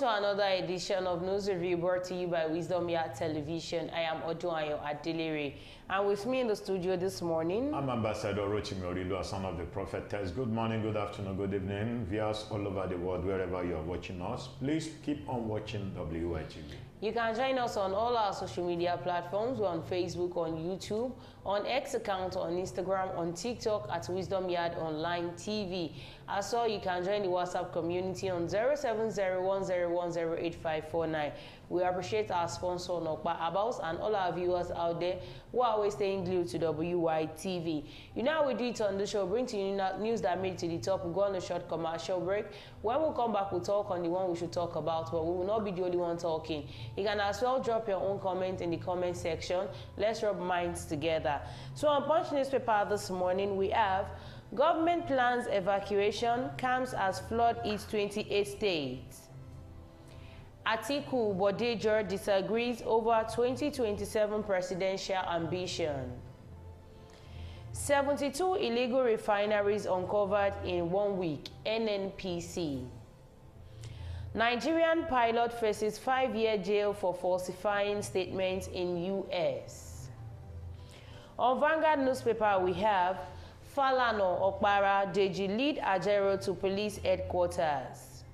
to another edition of News Review brought to you by Wisdom Yard Television. I am Odunayo Adelere, and with me in the studio this morning, I'm Ambassador Rochimi Orilu, son of the prophetess. Good morning, good afternoon, good evening, viewers all over the world, wherever you are watching us. Please keep on watching WYTV. You can join us on all our social media platforms. We're on Facebook, on YouTube, on X account, on Instagram, on TikTok at Wisdom Yard Online TV. As well, you can join the WhatsApp community on 07010108549. We appreciate our sponsor, Nokpa Abals, and all our viewers out there who are always staying glued to WYTV. You know how we do it on the show, bring to you news that made it to the top. We'll go on a short commercial break. When we come back, we'll talk on the one we should talk about, but we will not be the only one talking. You can as well drop your own comment in the comment section. Let's rub minds together. So on Punch newspaper this morning, we have government plans evacuation comes as flood hits 28 states. Atiku Bode disagrees over 2027 presidential ambition. 72 illegal refineries uncovered in 1 week, NNPC. Nigerian pilot faces 5-year jail for falsifying statements in US. On Vanguard newspaper, we have Falano Okpara Deji lead Ajero to police headquarters.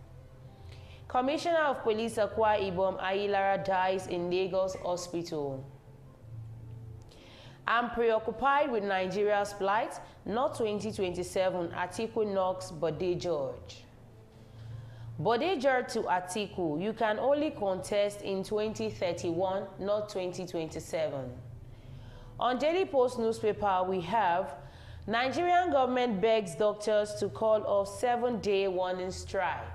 Commissioner of Police Akwa Ibom Ayilara dies in Lagos hospital. I'm preoccupied with Nigeria's plight, not 2027, Atiku knocks Bode George. Bode George to Atiku, you can only contest in 2031, not 2027. On Daily Post newspaper, we have Nigerian government begs doctors to call off 7-day warning strike.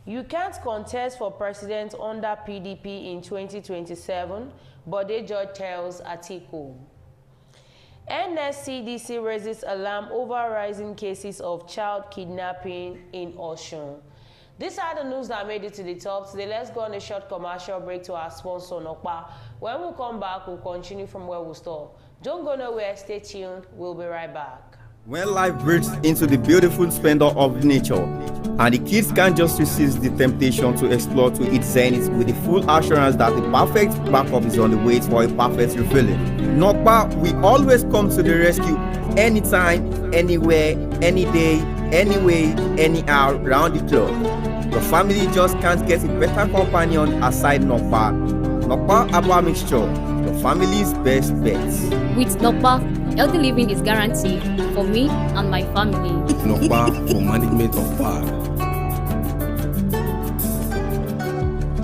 You can't contest for president under PDP in 2027, Bode George tells Atiku. NSCDC raises alarm over rising cases of child kidnapping in Osun. These are the news that made it to the top today. Let's go on a short commercial break to our sponsor, Nokpa. When we come back, we'll continue from where we stop. Don't go nowhere, stay tuned. We'll be right back. When life breaks into the beautiful splendor of nature, and the kids can't just resist the temptation to explore to its zenith with the full assurance that the perfect backup is on the way for a perfect refilling. Nokpa, we always come to the rescue anytime, anywhere, any day, anyway, anyhow, round the clock. The family just can't get a better companion aside Nokpa. Nokpa Aba Mixture, the family's best bet. With Nokpa, healthy living is guaranteed for me and my family. Nokpa for management of power.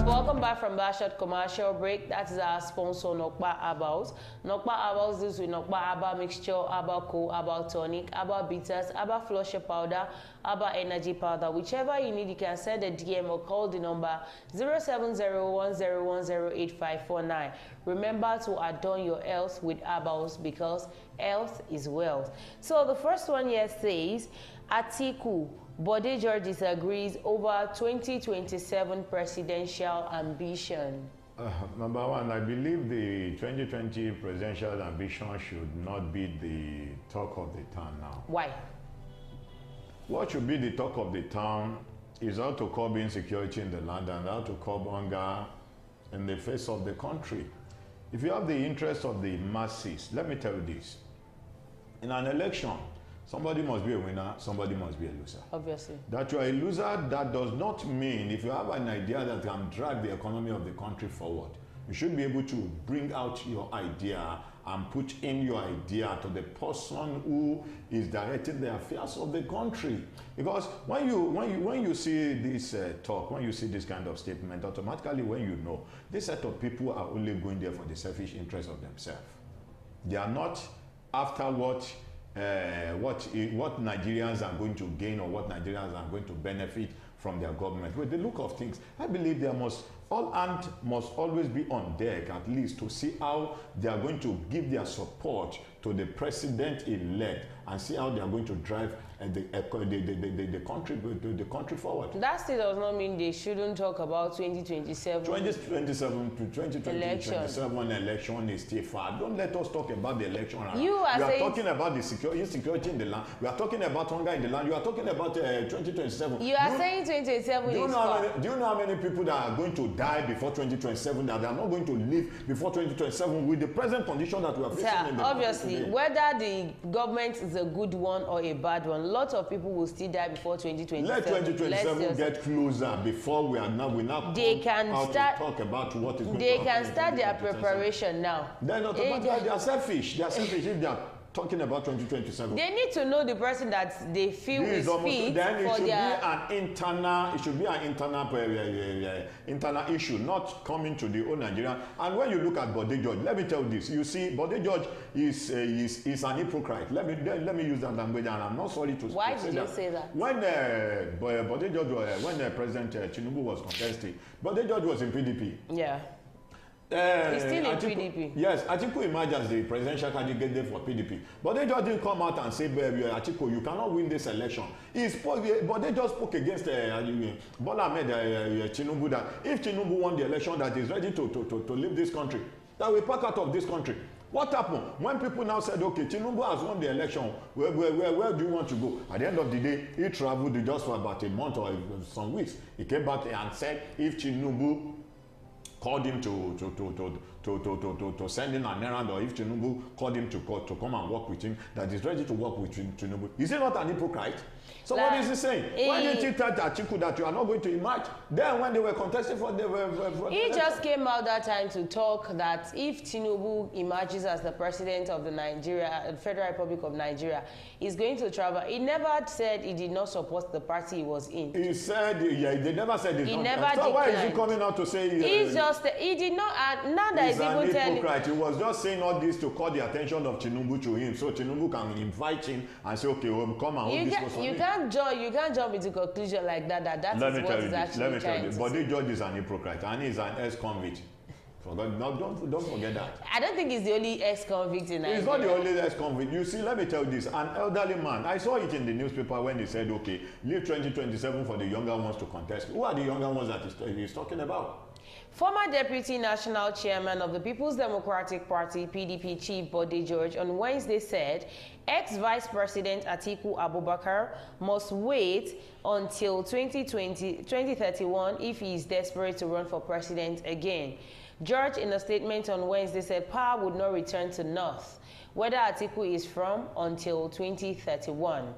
Welcome back from that short commercial break. That is our sponsor, Nokpa Abals. Nokpa Abals deals with Nokpa Aba Mixture, Aba Co, Aba Tonic, Aba Bitters, Aba Flusher Powder, Aba Energy Powder. Whichever you need, you can send a DM or call the number 07010108549. Remember to adorn your health with Abals because health is wealth. So the first one here says, Atiku Bode George disagrees over 2027 presidential ambition. Number one, I believe the 2020 presidential ambition should not be the talk of the town now. Why? What should be the talk of the town is how to curb insecurity in the land and how to curb hunger in the face of the country. If you have the interest of the masses, let me tell you this. In an election, somebody must be a winner, somebody must be a loser. Obviously. That you are a loser, that does not mean if you have an idea that can drag the economy of the country forward, you should be able to bring out your idea and put in your idea to the person who is directing the affairs of the country. Because when you see this talk, when you see this kind of statement, automatically when you know, this set of people are only going there for the selfish interest of themselves. They are not after what Nigerians are going to gain or what Nigerians are going to benefit from their government. With the look of things, I believe all hands must always be on deck, at least to see how they are going to give their support to the president-elect and see how they are going to drive the country forward. That still does not mean they shouldn't talk about 2027. 2027 election is still far. Don't let us talk about the election. We are talking about the insecurity in the land. We are talking about hunger in the land. You are talking about 2027. You are saying 2027 is far. Do you know how many people that are going to die before 2027, that they are not going to live before 2027 with the present condition that we are facing in the obviously, whether the government is a good one or a bad one, lots of people will still die before 2027. Let 2027 get closer before we now they can start to talk about what is going they to can happen start their preparation now. They're not about that. They are selfish. They are selfish if they are talking about 2027. They need to know the person that they feel is fit for their. It should be an internal issue, not coming to the whole Nigeria. And when you look at Bode George, let me tell you this. You see, Bode George is an hypocrite. Let me use that language, and I'm not sorry to Why say did that. you say that? When Bode George, when President Tinubu was contesting, Bode George was in PDP. Yeah. He's still in Atiku, PDP. Yes, Atiku emerged as the presidential candidate there for PDP. But they just didn't come out and say, Atiku, you cannot win this election. But they just spoke against Bola Ahmed Tinubu that if Tinubu won the election, that is ready to leave this country, that we pack out of this country. What happened? When people now said, okay, Tinubu has won the election, where do you want to go? At the end of the day, he traveled just for about a month or some weeks. He came back and said, if Tinubu called him to send in an errand, or if Tinubu called him to come and work with him, that is ready to work with Tinubu. Is he not an hypocrite? So what is he saying? Why did you tell Atiku that you are not going to emerge? Then when they were contesting for he just came out that time to talk that if Tinubu emerges as the president of the Federal Republic of Nigeria, he's going to travel. He never said he did not support the party he was in. He said, yeah, they never said he never so why is he coming out to say he did not, now that he's even telling. He was just saying all this to call the attention of Tinubu to him, so Tinubu can invite him and say, okay, well, come and hold this for me. You can't jump into conclusion like that is what is actually trying to say. Bode George is an hypocrite and he's an ex-convict. Don't forget that. I don't think he's the only ex-convict in Nigeria. He's not the only ex-convict. You see, let me tell you this. An elderly man, I saw it in the newspaper when they said, okay, leave 2027 for the younger ones to contest. Who are the younger ones that he's talking about? Former Deputy National Chairman of the People's Democratic Party, PDP Chief Bode George, on Wednesday said ex-Vice President Atiku Abubakar must wait until 2031 if he is desperate to run for president again. George, in a statement on Wednesday, said power would not return to North, whether Atiku is from, until 2031.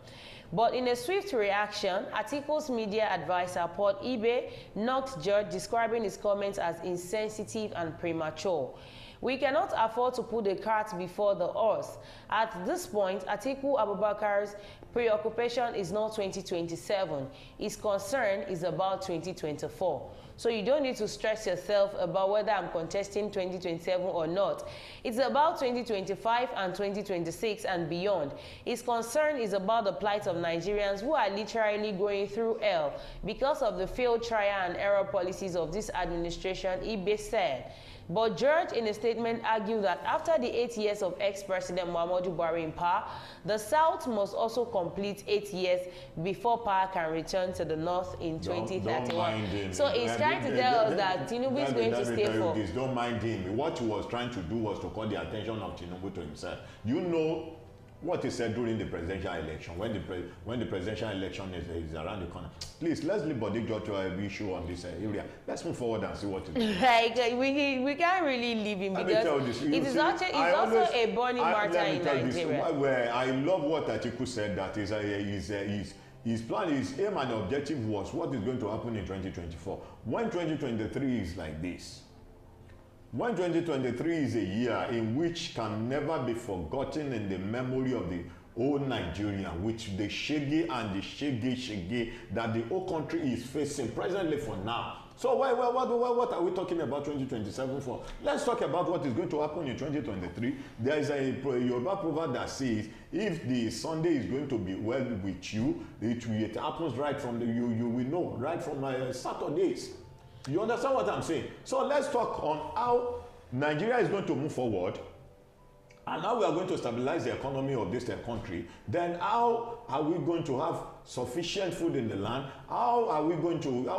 But in a swift reaction, Atiku's media advisor, Paul Ibe, knocked George, describing his comments as insensitive and premature. We cannot afford to put the cart before the horse. At this point, Atiku Abubakar's preoccupation is not 2027. His concern is about 2024. So you don't need to stress yourself about whether I'm contesting 2027 or not. It's about 2025 and 2026 and beyond. His concern is about the plight of Nigerians who are literally going through hell because of the failed trial and error policies of this administration, Ibe said. But George, in a statement, argued that after the 8 years of ex-President Muhammadu Buhari in power, the South must also complete 8 years before power can return to the North in 2031. So he's trying to tell us that Tinubu is going to stay for. Don't mind him. What he was trying to do was to call the attention of Tinubu to himself. You know what he said during the presidential election, when the presidential election is around the corner. Please, let's leave Bode George to an issue on this area. Let's move forward and see what it is. Like, we can't really leave him because it is also a burning matter in Nigeria. Where I love what Atiku said, that his plan, his aim and objective was what is going to happen in 2024. When 2023 is like this, when 2023 is a year in which can never be forgotten in the memory of the whole Nigeria, which the shege and the shege that the whole country is facing presently for now. So what are we talking about 2027 for? Let's talk about what is going to happen in 2023. There is a Yoruba proverb that says, if the Sunday is going to be well with you, it happens right from you will know right from Saturdays. You understand what I'm saying? So let's talk on how Nigeria is going to move forward and now we are going to stabilize the economy of this country, then how are we going to have sufficient food in the land? How are we going to have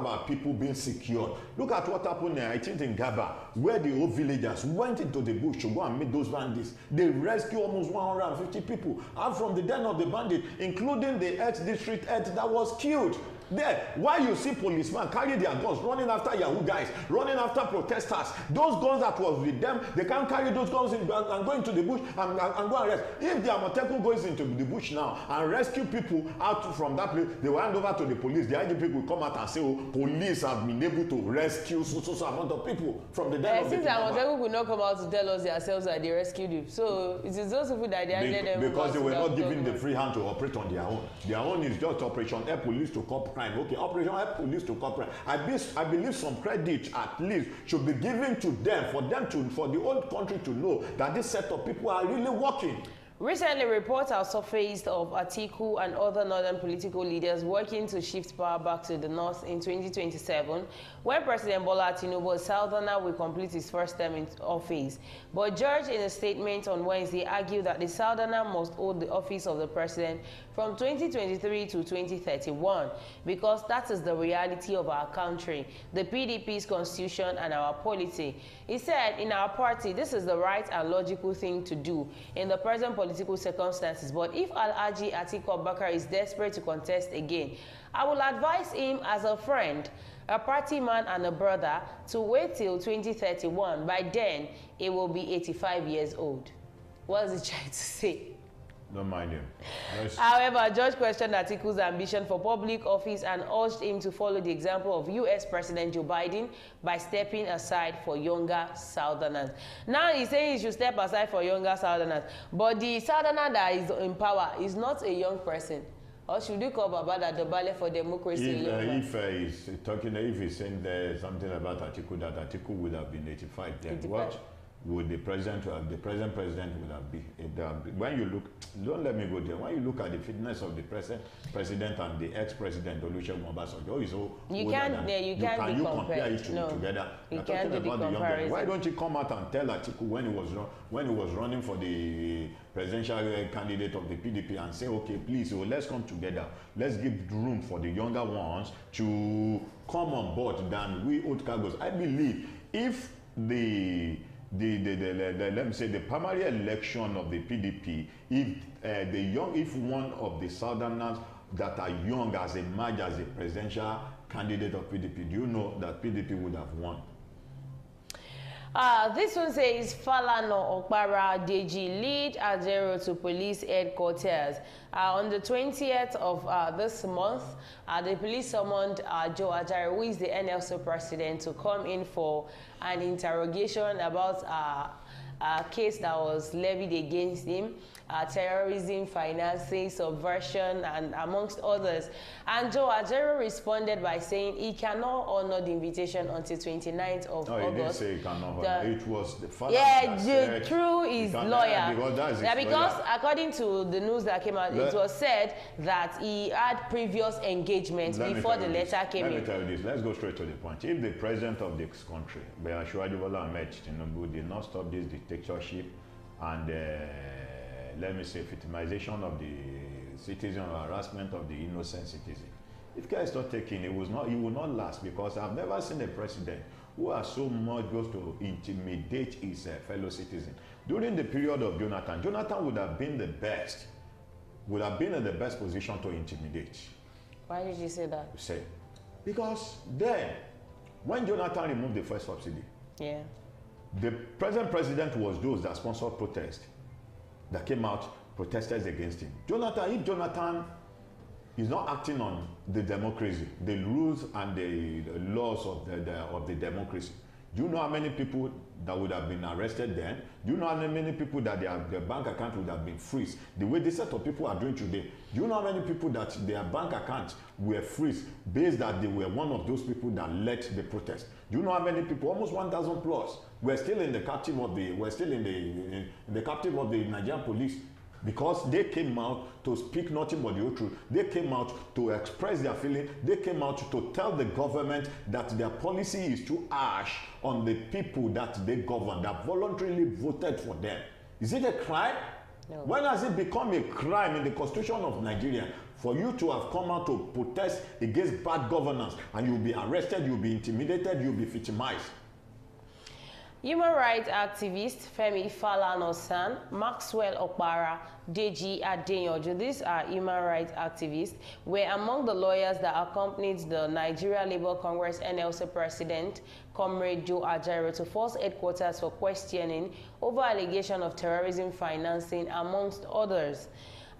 our people being secured? Look at what happened I think in Gaba, where the old villagers went into the bush to go and meet those bandits. They rescued almost 150 people out from the den of the bandit, including the ex-district head that was killed. There, why you see policemen carry their guns, running after Yahoo guys, running after protesters, those guns that was with them, they can't carry those guns in and go into the bush and go and rest. If the Amotekun goes into the bush now and rescue people out from that place, they will hand over to the police. The IGP will come out and say, oh, police have been able to rescue so amount of people from the death of the Since Amotekun will not come out to tell us themselves that they rescued you. So it is those people that they handed them because they were not given the free hand to operate on their own. Their own is just Operation Help Police to Cop Crime. Okay, Operation Help Police to Cop Crime. I believe some credit at least should be given to them for the whole country to know that this set of people are really working. Recently, reports have surfaced of Atiku and other northern political leaders working to shift power back to the north in 2027, when President Bola Tinubu, a southerner, will complete his first term in office. But George, in a statement on Wednesday, argued that the southerner must hold the office of the president from 2023 to 2031, because that is the reality of our country, the PDP's constitution and our polity. He said, in our party, this is the right and logical thing to do in the present political circumstances. But if Alhaji Atiku Abubakar is desperate to contest again, I will advise him as a friend, a party man and a brother, to wait till 2031. By then, he will be 85 years old. What is he trying to say? Don't mind him. However, George questioned Atiku's ambition for public office and urged him to follow the example of U.S. President Joe Biden by stepping aside for younger Southerners. Now he's saying he should step aside for younger Southerners, but the Southerner that is in power is not a young person. Or should you call Baba that the ballet for democracy? If he's saying there something about Atiku, that Atiku would have been 85, then 85. What would the present president would have been? When you look, don't let me go there. When you look at the fitness of the present president and the ex-president Olusegun Obasanjo, you can't compare it together? You can't do the comparison. Why don't you come out and tell Atiku when he was running for the presidential candidate of the PDP and say, okay, please, let's come together. Let's give room for the younger ones to come on board than we old cargos. I believe if let me say the primary election of the PDP, if one of the Southerners that are young has emerged as a presidential candidate of PDP, do you know that PDP would have won? This one says Falano Okpara Deji lead Ajero to police headquarters. On the 20th of this month, the police summoned Joe Ajero, who is the NLC president, to come in for an interrogation about a case that was levied against him, terrorism, financing, subversion, and amongst others. And Joe Ajero responded by saying he cannot honor the invitation until 29th of August. He didn't say he cannot honor. It was the father that said, through his lawyer. Because according to the news that came out, it was said that he had previous engagements before the letter came in. Let me tell you this. Let's go straight to the point. If the president of this country, Asiwaju Bola Ahmed Tinubu, did not stop this dictatorship and let me say victimization of the citizen or harassment of the innocent citizen, if care is not taken, it will not last, because I've never seen a president who has so much goes to intimidate his fellow citizen. During the period of Jonathan would have been in the best position to intimidate. Why did you say that? Because then, when Jonathan removed the first subsidy, the present president was those that sponsored protests, that came out, protesters against him. If Jonathan is not acting on the democracy, the rules and the laws of the democracy, do you know how many people that would have been arrested then? Do you know how many people that their bank account would have been freezed? The way this set of people are doing today, do you know how many people that their bank accounts were freezed based that they were one of those people that led the protest? Do you know how many people, almost 1,000 plus, were still in the captive of the Nigerian police? because they came out to speak nothing but the whole truth. They came out to express their feeling. They came out to tell the government that their policy is too harsh on the people that they govern, that voluntarily voted for them. Is it a crime? No. When has it become a crime in the constitution of Nigeria for you to have come out to protest against bad governance and you'll be arrested, you'll be intimidated, you'll be victimized? Human rights activist Femi Falana-San, Maxwell Okpara, Deji Adeyanju, these are human rights activists, were among the lawyers that accompanied the Nigeria Labour Congress NLC president, Comrade Joe Ajaero, to force headquarters for questioning over allegation of terrorism financing, amongst others.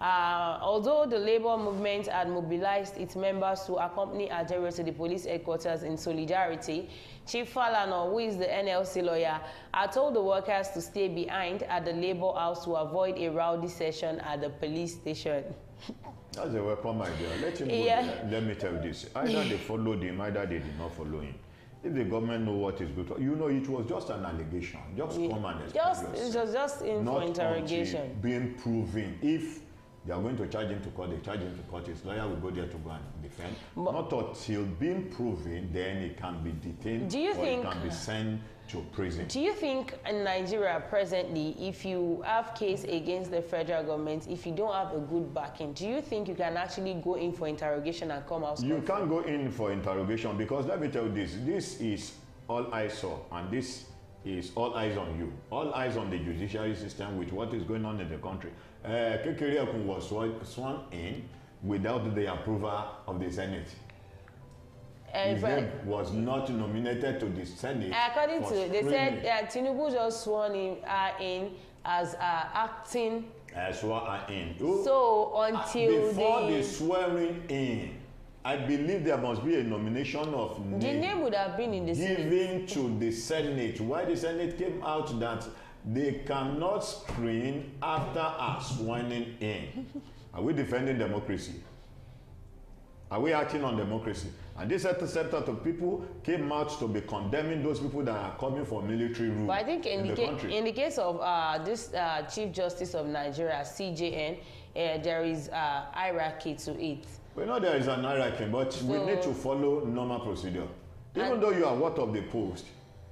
Although the labor movement had mobilized its members to accompany Ajaero to the police headquarters in solidarity, Chief Falana, who is the NLC lawyer, had told the workers to stay behind at the Labour House to avoid a rowdy session at the police station. That's a welcome idea. Let him go there. Let me tell you this. Either they followed him, either they did not follow him. If the government know what is good, you know, it was just an allegation. Just come and explain It was just in for interrogation. Being proven. If they are going to charge him to court, they charge him to court. His lawyer will go there to go and defend. Not until being proven, then it can be detained or it can be sent to prison. Do you think in Nigeria presently, if you have case against the federal government, if you don't have a good backing, do you think you can actually go in for interrogation and come out? You can't go in for interrogation because let me tell you this. This is all I saw, and this is all eyes on you. All eyes on the judiciary system with what is going on in the country. Kekere was sworn in without the approval of the Senate. His name was not nominated to the Senate. According to, they said Tinubu just sworn in as acting. Sworn in. So until before the swearing in, I believe there must be a nomination of name. The name would have been in the Senate. Given to the Senate. Why the Senate came out that they cannot screen after a swearing in. Are we defending democracy? Are we acting on democracy? And this set of people came out to be condemning those people that are coming for military rule. But I think in the case of this Chief Justice of Nigeria, CJN, there is hierarchy to it. We know there is an hierarchy, but we need to follow normal procedure. Even though you are what of the post,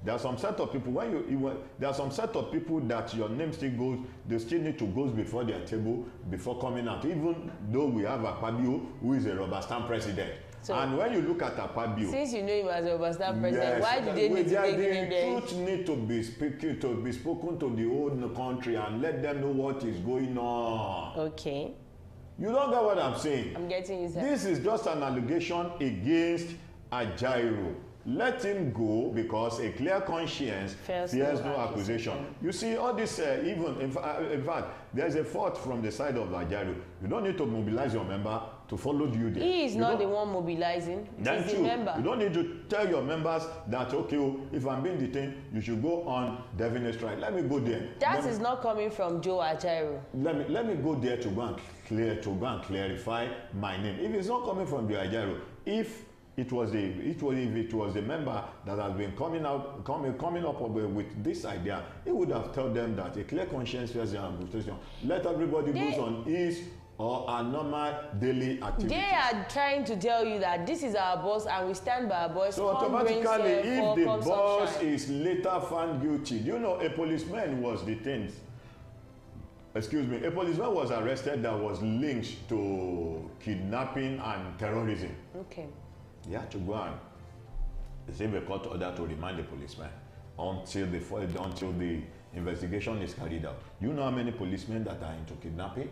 there are some set of people there are some set of people that your name still goes, they still need to go before their table before coming out. Even though we have Akpabio, who is a rubber stamp president. So, and when you look at Akpabio, since you know him as a rubber stamp president, why do they need to make him there? The truth need to be spoken to the whole country and let them know what is going on. Okay. You don't get what I'm saying? I'm getting you, sir. This is just an allegation against Ajaero. Let him go because a clear conscience fears no accusation. You see, all this, even, in fact, there's a fault from the side of Ajaero. You don't need to mobilize your member to follow you there. He is not the one mobilizing. He's the member. You don't need to tell your members that, okay, if I'm being detained, you should go on definite strike. Let me go there. That is not coming from Joe Ajaero. Let me go there to go and clarify my name. If it's not coming from Joe Ajaero, if it was the member that has been coming up with this idea, he would have told them that a clear conscience fears no accusation. Let everybody goes on his or a normal daily activity. They are trying to tell you that this is our boss and we stand by our boss. So automatically, if the boss is later found guilty, you know, a policeman was detained. Excuse me, a policeman was arrested that was linked to kidnapping and terrorism. Okay. He had to go and receive a court order to remand the policeman until the investigation is carried out. Do you know how many policemen that are into kidnapping?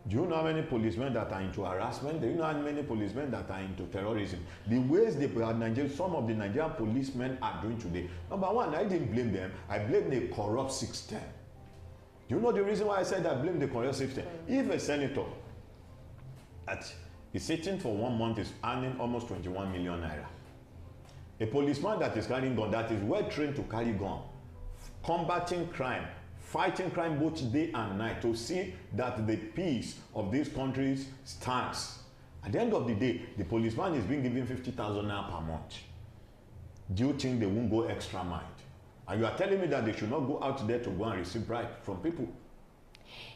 Do you know how many policemen that are into harassment? Do you know how many policemen that are into terrorism? The ways some of the Nigerian policemen are doing today. Number one, I didn't blame them. I blame the corrupt system. Do you know the reason why I said I blame the corrupt system? If a senator is sitting for 1 month is earning almost 21 million naira. A policeman that is carrying gun, that is well trained to carry gun, combating crime, fighting crime both day and night to see that the peace of these countries stands. At the end of the day, the policeman is being given 50,000 naira per month. Do you think they won't go extra mile? And you are telling me that they should not go out there to go and receive bribe from people?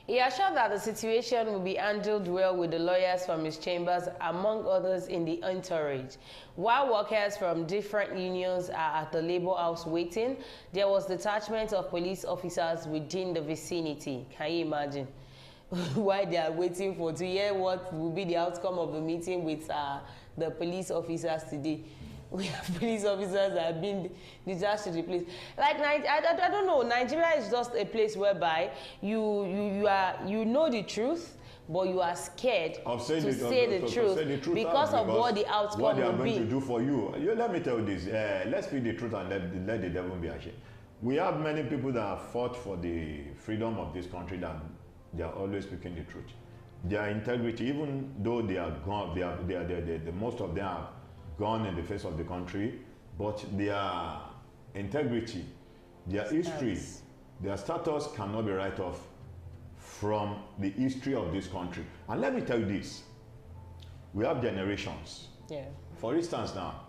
He assured that the situation will be handled well with the lawyers from his chambers, among others in the entourage. While workers from different unions are at the Labour House waiting, there was detachment of police officers within the vicinity. Can you imagine? Why they are waiting to hear what will be the outcome of the meeting with the police officers today. We have police officers that have been detached to the place. Like, I don't know, Nigeria is just a place whereby you know the truth, but you are scared to say the truth because of what the outcome will be. What they are going to do for you. Let me tell you this. Let's speak the truth and let the devil be ashamed. We have many people that have fought for the freedom of this country that they are always speaking the truth. Their integrity, even though they are gone, the most of them are gone in the face of the country, but their integrity, their history, their status cannot be write off from the history of this country. And let me tell you this, we have generations. Yeah. For instance now,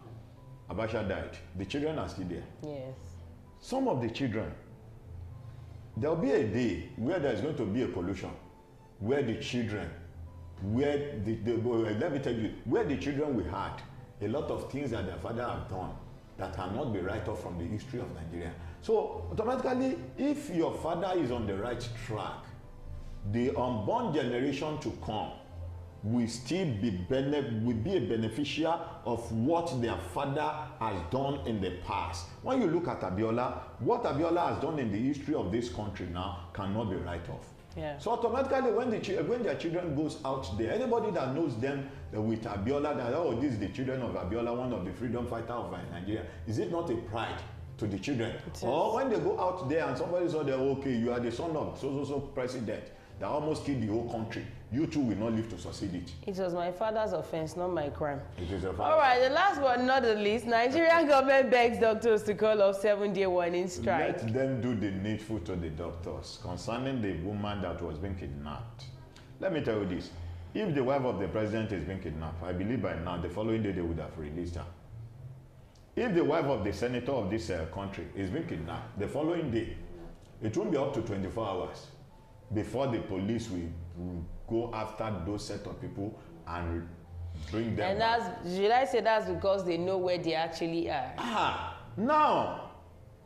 Abacha died. The children are still there. Yes. Some of the children, there'll be a day where there's going to be a collusion, where the children, let me tell you, where the children we had, a lot of things that their father have done that cannot be write off from the history of Nigeria. So automatically, if your father is on the right track, the unborn generation to come will still be a beneficiary of what their father has done in the past. When you look at Abiola, what Abiola has done in the history of this country now cannot be write off. Yeah. So automatically, when their children goes out there, anybody that knows them with Abiola, that this is the children of Abiola, one of the freedom fighters of Nigeria, is it not a pride to the children? Or when they go out there and somebody saw them, okay, you are the son of so president that almost killed the whole country, you too will not live to succeed it. It was my father's offense, not my crime. It is a fact. All right, the last but not the least, Nigerian government begs doctors to call off 7-day warning strike. Let them do the needful to the doctors concerning the woman that was being kidnapped. Let me tell you this. If the wife of the president is being kidnapped, I believe by now, the following day, they would have released her. If the wife of the senator of this country is being kidnapped, the following day, it won't be up to 24 hours before the police will go after those set of people and bring them. And should I say that's because they know where they actually are? Now,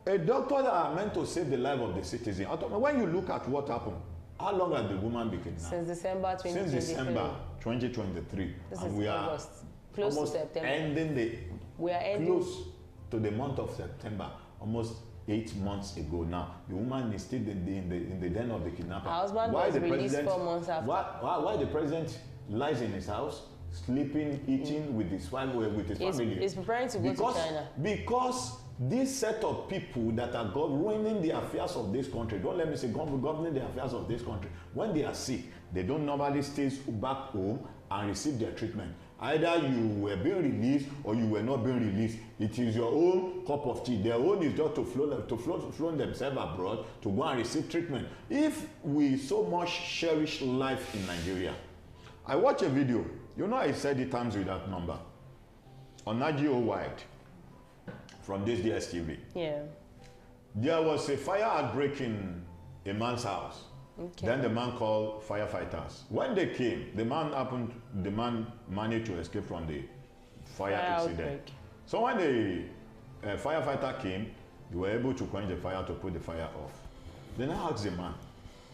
a doctor that are meant to save the life of the citizen. When you look at what happened, how long has the woman been kidnapped? Since December 2023. Since December 2023. This and is we August. Are close almost to September. We are close to the month of September. Almost 8 months ago now. The woman is still in the den of the kidnapper. Her husband was released 4 months after. Why the president lies in his house, sleeping, eating with his family, with his family? He's preparing to go to China. Because this set of people that are ruining the affairs of this country, don't let me say governing the affairs of this country, when they are sick, they don't normally stay back home and receive their treatment. Either you were being released or you were not being released. It is your own cup of tea. Their own is just to float themselves abroad to go and receive treatment. If we so much cherish life in Nigeria, I watched a video. You know, I said it times with that number on Nagio Wide from this DSTV. Yeah. There was a fire outbreak in a man's house. Okay. Then the man called firefighters. When they came, the man managed to escape from the fire accident. Outbreak. So when the firefighter came, they were able to quench the fire to put the fire off. Then I asked the man,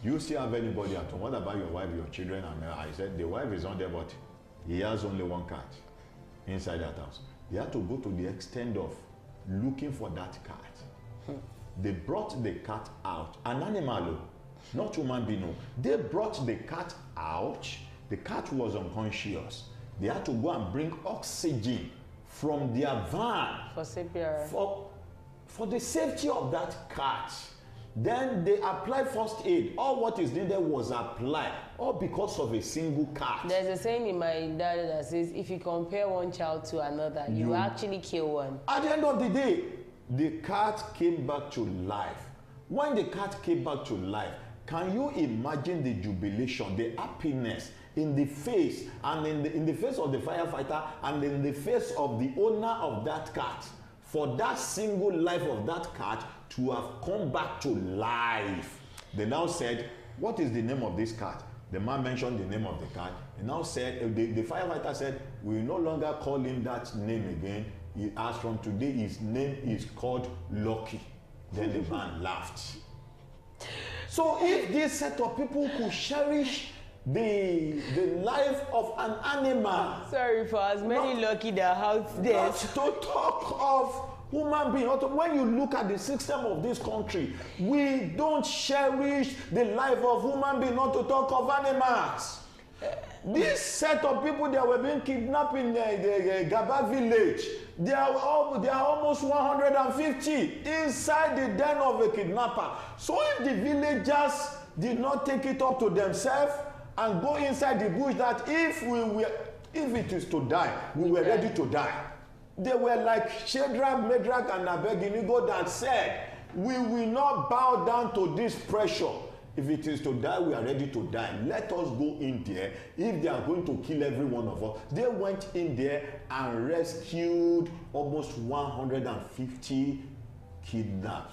do you still have anybody at home? What about your wife, your children? And I said, the wife is not there, but he has only one cat inside that house. They had to go to the extent of looking for that cat. They brought the cat out, an animal, not human being. No. They brought the cat out. The cat was unconscious. They had to go and bring oxygen from their van for CPR. For the safety of that cat. Then they applied first aid. All what is needed was applied, all because of a single cat. There's a saying in my dad that says, if you compare one child to another, you actually kill one. At the end of the day, the cat came back to life. When the cat came back to life, can you imagine the jubilation, the happiness in the face, and in the face of the firefighter, and in the face of the owner of that cat, for that single life of that cat to have come back to life? They now said what is the name of this cat? The man mentioned the name of the cat. He now said, the firefighter said, we will no longer call him that name again. As from today, his name is called Lucky. Then the man laughed. So if this set of people could cherish the life of an animal. Sorry for as many lucky that out there. Not to talk of human being. When you look at the system of this country, we don't cherish the life of human being, not to talk of animals. This set of people that were being kidnapped in the Gaba village, they are almost 150 inside the den of a kidnapper. So if the villagers did not take it up to themselves and go inside the bush, that if it is to die, we were ready to die. They were like Shadrach, Meshach, and Abednego that said, we will not bow down to this pressure. If it is to die, we are ready to die. Let us go in there. If they are going to kill every one of us, they went in there and rescued almost 150 kidnap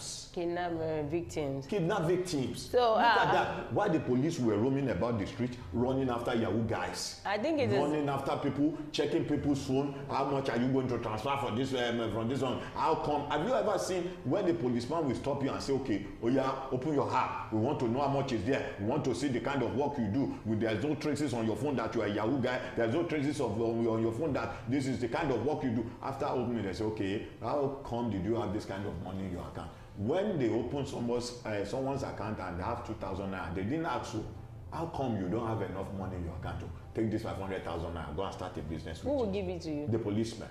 victims. So look at that. Why the police were roaming about the street, running after Yahoo guys. I think it is running after people, checking people's phone. How much are you going to transfer for this from this one? How come? Have you ever seen when the policeman will stop you and say, okay, oh yeah, open your heart. We want to know how much is there. We want to see the kind of work you do. There's no traces on your phone that you are a Yahoo guy. There's no traces on your phone that this is the kind of work you do. After opening, they say, okay, how come did you have this kind of money in your account? When they open someone's account and they have 2,000 naira, they didn't ask you, how come you don't have enough money in your account to take this 500,000 naira, go and start a business with Who will give it to you? The policeman.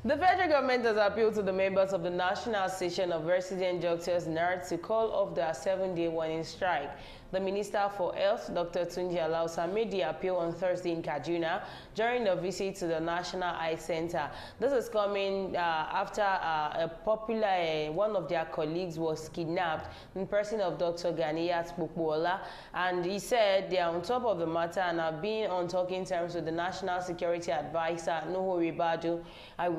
The federal government has appealed to the members of the National Association of Resident Doctors NARD to call off their 7-day warning strike. The Minister for Health, Dr. Tunji Alausa, made the appeal on Thursday in Kaduna during a visit to the National Eye Center. This is coming after a popular, one of their colleagues was kidnapped in person of Dr. Ganiyat Pukwola, and he said they are on top of the matter and have been on talking terms with the National Security Advisor, Nuhu Ribadu,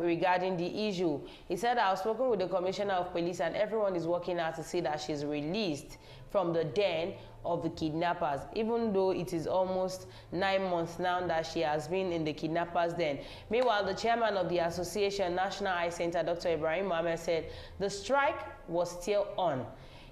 regarding the issue. He said, I have spoken with the Commissioner of Police and everyone is working out to see that she's released from the den of the kidnappers, even though it is almost 9 months now that she has been in the kidnappers' den. Meanwhile, the chairman of the association, National Eye Center, Dr. Ibrahim Mohammed, said the strike was still on.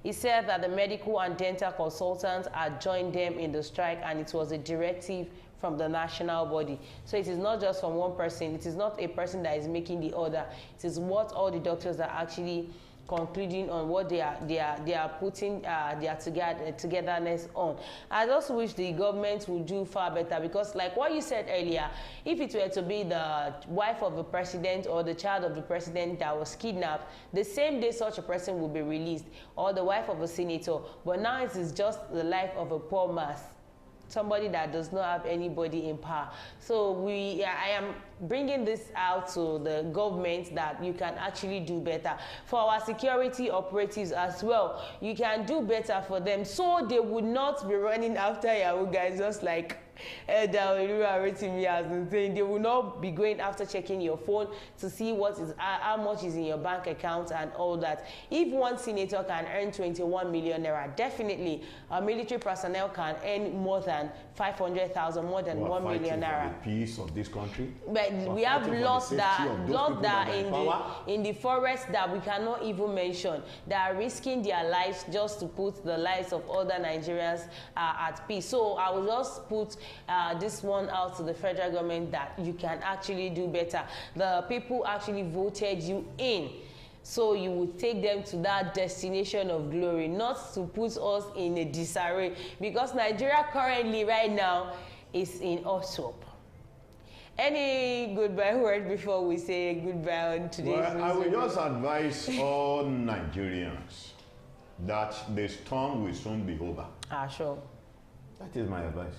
He said that the medical and dental consultants had joined them in the strike and it was a directive from the national body. So it is not just from one person. It is not a person that is making the order. It is what all the doctors are actually concluding on, what they are putting their togetherness on. I just wish the government would do far better, because like what you said earlier, if it were to be the wife of the president or the child of the president that was kidnapped, the same day such a person will be released, or the wife of a senator. But now it is just the life of a poor mass, somebody that does not have anybody in power. So I am bringing this out to the government that you can actually do better. For our security operatives as well, you can do better for them so they would not be running after Yahoo guys, just like has been saying. They will not be going after checking your phone to see what is how much is in your bank account and all that. If one senator can earn 21 million naira, definitely a military personnel can earn more than 500,000, more than 1 million naira. For the peace of this country. But we have lost that in the forest that we cannot even mention. They are risking their lives just to put the lives of other Nigerians at peace. So I will just put this one out to the federal government that you can actually do better. The people actually voted you in, so you would take them to that destination of glory, not to put us in a disarray, because Nigeria currently right now is in Oswald. Any goodbye word before we say goodbye on today's Well, I will just advise all Nigerians that the storm will soon be over. Sure. That is my advice.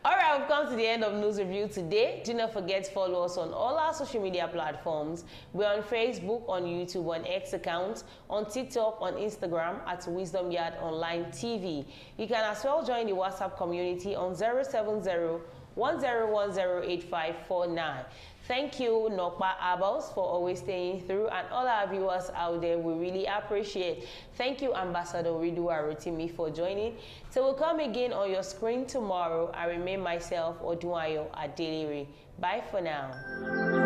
All right, we've come to the end of News Review today. Do not forget to follow us on all our social media platforms. We're on Facebook, on YouTube, on X account, on TikTok, on Instagram at Wisdom Yard Online TV. You can as well join the WhatsApp community on 070-1010-8549. Thank you, Nokpa Abels, for always staying through, and all our viewers out there, we really appreciate. Thank you, Ambassador Ridu Arotimi, for joining. So we'll come again on your screen tomorrow. I remain myself, Odunayo Adeliri. Bye for now.